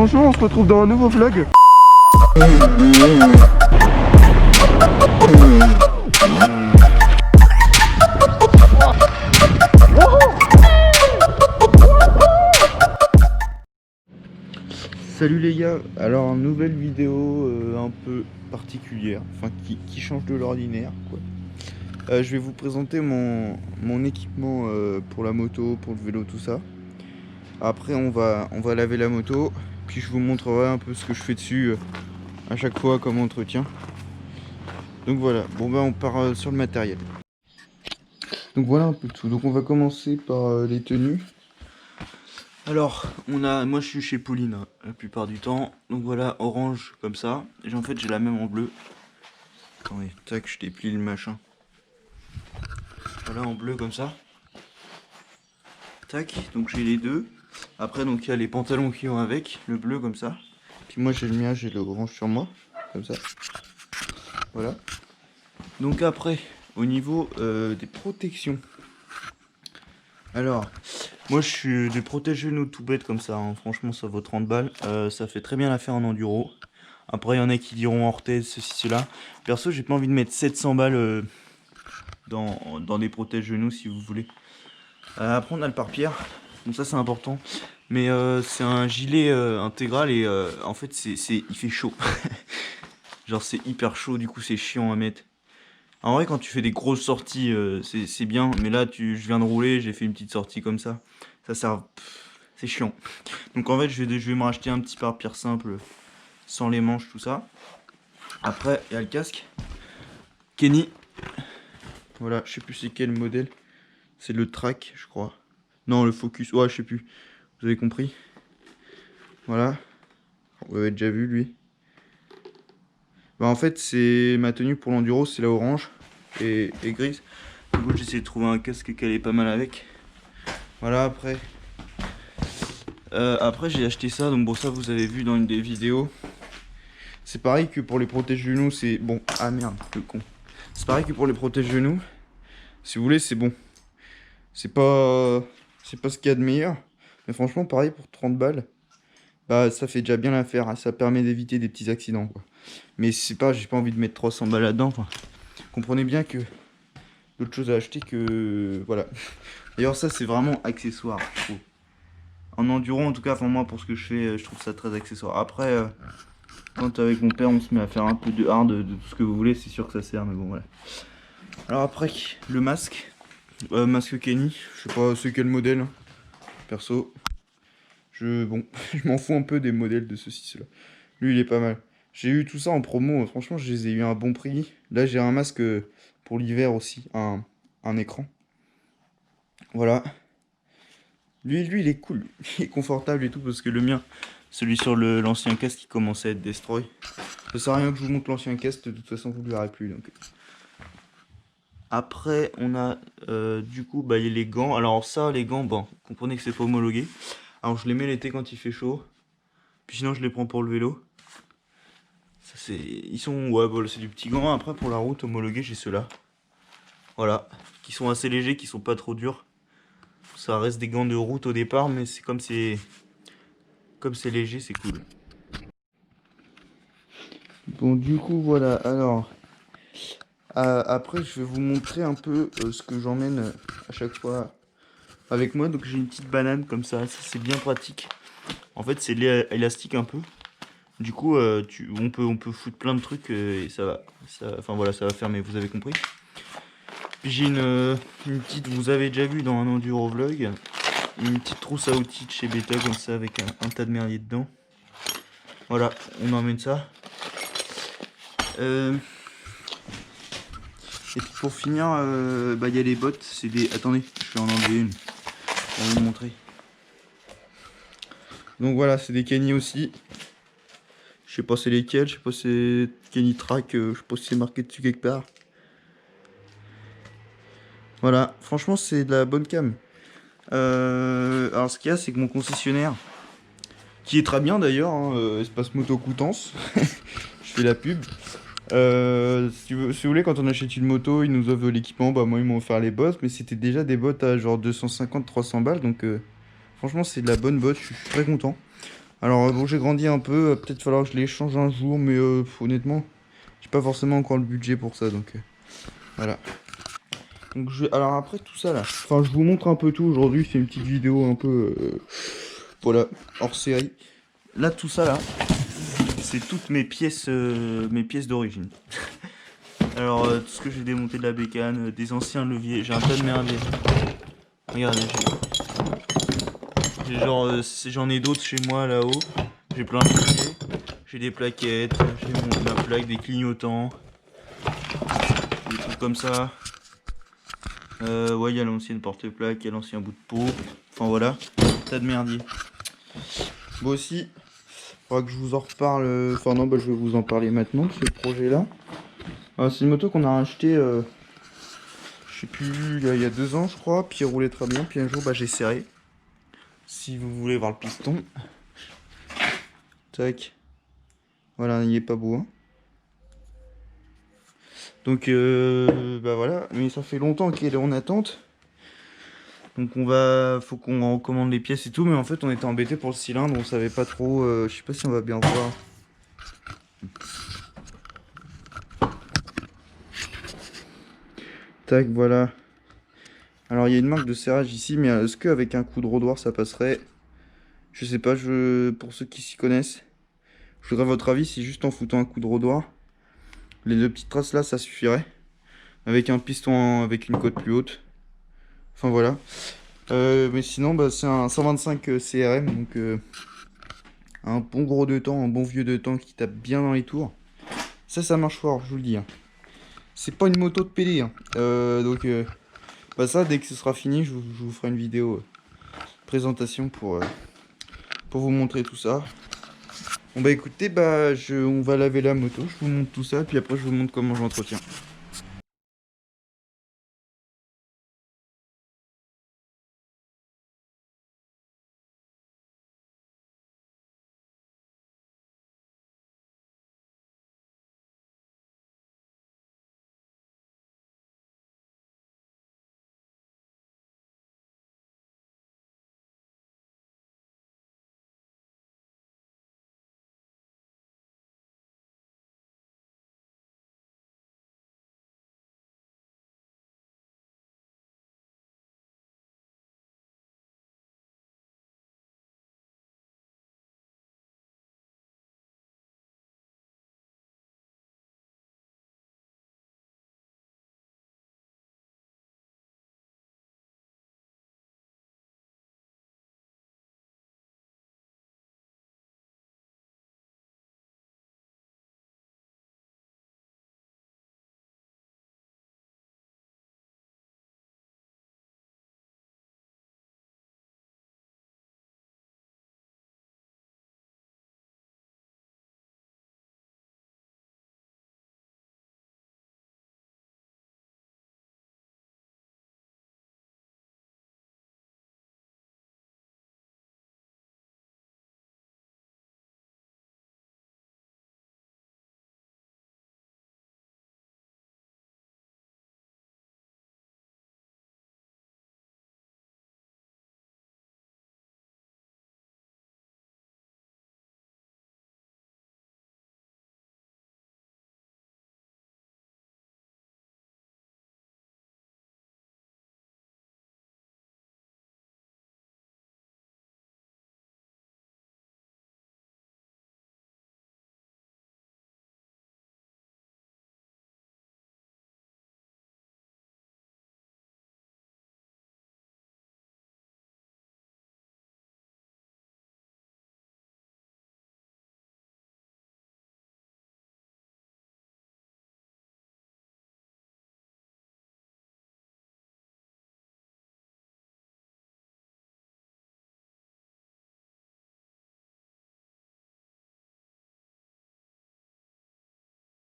franchement on se retrouve dans un nouveau vlog. Salut les gars, alors nouvelle vidéo un peu particulière, enfin qui change de l'ordinaire quoi. Je vais vous présenter mon équipement pour la moto, pour le vélo, tout ça. Après on va laver la moto, puis je vous montrerai un peu ce que je fais dessus à chaque fois comme entretien. Donc voilà, bon ben on part sur le matériel. Donc voilà un peu tout, donc on va commencer par les tenues. Alors, moi je suis chez Pauline la plupart du temps, donc voilà, orange comme ça, et en fait j'ai la même en bleu. Attendez, tac, je déplie le machin. Voilà en bleu comme ça. Tac, donc j'ai les deux. Après donc il y a les pantalons qui vont avec, le bleu comme ça. Puis moi j'ai le mien, j'ai le orange sur moi, comme ça. Voilà. Donc après, au niveau des protections. Alors, moi je suis des protège-genoux tout bête comme ça, hein. Franchement ça vaut 30 balles, ça fait très bien l'affaire en enduro. Après il y en a qui diront orthèse, ceci, cela. Perso j'ai pas envie de mettre 700 balles dans des protège-genoux si vous voulez. Après on a le pare-pierre, donc ça c'est important. Mais c'est un gilet intégral et en fait il fait chaud. Genre c'est hyper chaud, du coup c'est chiant à mettre. En vrai, quand tu fais des grosses sorties, c'est bien. Mais là, je viens de rouler, j'ai fait une petite sortie comme ça. Ça sert... C'est chiant. Donc en fait, je vais me racheter un petit pare-pierre simple, sans les manches, tout ça. Après, il y a le casque. Kenny. Voilà, je sais plus c'est quel modèle. C'est le Track, je crois. Non, le Focus. Ouais, je sais plus. Vous avez compris. Voilà. Vous avez déjà vu, lui. Bah en fait, c'est ma tenue pour l'enduro, c'est la orange et grise. Du coup, j'essaie de trouver un casque qui allait pas mal avec. Voilà, après. Après, j'ai acheté ça, donc bon, ça vous avez vu dans une des vidéos. C'est pareil que pour les protège-genoux, c'est bon. Ah merde, le con. C'est pareil que pour les protège-genoux. Si vous voulez, c'est bon. C'est pas ce qu'il y a de meilleur. Mais franchement, pareil pour 30 balles. Bah, ça fait déjà bien l'affaire, hein. Ça permet d'éviter des petits accidents, quoi. Mais c'est pas, j'ai pas envie de mettre 300 balles là-dedans. Enfin, comprenez bien que d'autres choses à acheter que voilà. D'ailleurs, ça c'est vraiment accessoire, je trouve. En enduro, en tout cas, enfin moi pour ce que je fais, je trouve ça très accessoire. Après, quand avec mon père, on se met à faire un peu de hard, de tout ce que vous voulez, c'est sûr que ça sert, mais bon voilà. Alors après, le masque, masque Kenny, je sais pas c'est quel modèle, hein. Perso. Bon, je m'en fous un peu des modèles de ceci, cela. Lui, il est pas mal. J'ai eu tout ça en promo, franchement, je les ai eu à un bon prix. Là, j'ai un masque pour l'hiver aussi, un écran. Voilà. Lui, il est cool, il est confortable et tout, parce que le mien, celui sur l'ancien casque, il commençait à être destroy. Ça sert à rien que je vous montre l'ancien casque, de toute façon, vous ne le verrez plus. Donc. Après, on a du coup, bah, il y a les gants. Alors ça, les gants, bon, comprenez que c'est pas homologué. Alors je les mets l'été quand il fait chaud. Puis sinon je les prends pour le vélo. Ça c'est. Ils sont. Ouais bon, c'est du petit gant. Après pour la route homologuée j'ai ceux-là. Voilà. Qui sont assez légers, qui sont pas trop durs. Ça reste des gants de route au départ, mais c'est comme c'est. Comme c'est léger, c'est cool. Bon du coup voilà, alors. Après je vais vous montrer un peu ce que j'emmène à chaque fois avec moi. Donc j'ai une petite banane comme ça c'est bien pratique. En fait c'est élastique un peu. Du coup on peut foutre plein de trucs et ça va. Enfin voilà, ça va fermer, vous avez compris. Puis j'ai une petite, vous avez déjà vu dans un enduro vlog, une petite trousse à outils de chez Beta comme ça avec un tas de merdier dedans. Voilà, on emmène ça. Et puis pour finir, bah il y a les bottes, c'est des. Attendez, je vais en enlever une. On va vous montrer. Donc voilà, c'est des Kenny aussi. Je sais pas c'est lesquels, je sais pas c'est Kenny Track, je sais pas si c'est marqué dessus quelque part. Voilà, franchement c'est de la bonne cam. Alors ce qu'il y a, c'est que mon concessionnaire, qui est très bien d'ailleurs, hein, Espace Moto Coutances, je fais la pub. Si vous voulez, quand on achète une moto, ils nous offrent l'équipement. Bah moi ils m'ont offert les bottes, mais c'était déjà des bottes à genre 250-300 balles, donc franchement c'est de la bonne botte, je suis très content. Alors bon, j'ai grandi un peu, peut-être falloir que je les change un jour, mais honnêtement, j'ai pas forcément encore le budget pour ça, donc voilà. Donc alors après tout ça là, enfin je vous montre un peu tout aujourd'hui, c'est une petite vidéo un peu, voilà, hors série. Là tout ça là, c'est toutes mes pièces d'origine. Alors tout ce que j'ai démonté de la bécane, des anciens leviers, j'ai un tas de merdier. Regardez, j'en ai d'autres chez moi là-haut. J'ai plein de leviers, j'ai des plaquettes, j'ai ma plaque, des clignotants, des trucs comme ça. Ouais, il y a l'ancienne porte-plaque, il y a l'ancien bout de peau. Enfin voilà, tas de merdier. Bon aussi, faudra que je vous en reparle. Enfin non, bah, je vais vous en parler maintenant de ce projet-là. C'est une moto qu'on a acheté, je sais plus, il y a 2 ans je crois. Puis elle roulait très bien. Puis un jour, bah, j'ai serré. Si vous voulez voir le piston. Tac. Voilà, il est pas beau. Hein. Donc bah voilà, mais ça fait longtemps qu'elle est en attente. Donc faut qu'on recommande les pièces et tout, mais en fait on était embêté pour le cylindre, on savait pas trop, je sais pas si on va bien voir. Tac, voilà. Alors il y a une marque de serrage ici, mais est-ce qu'avec un coup de rodoir ça passerait? Je sais pas, pour ceux qui s'y connaissent, je voudrais votre avis si juste en foutant un coup de rodoir, les 2 petites traces là ça suffirait. Avec un piston avec une cote plus haute. Enfin voilà. Mais sinon bah, c'est un 125 CRM, donc un bon gros 2 temps, un bon vieux 2 temps qui tape bien dans les tours. Ça marche fort, je vous le dis. Hein. C'est pas une moto de PD. Hein. Donc bah ça, dès que ce sera fini, je vous ferai une vidéo présentation pour vous montrer tout ça. Bon bah écoutez, bah on va laver la moto, je vous montre tout ça, puis après je vous montre comment je l'entretiens.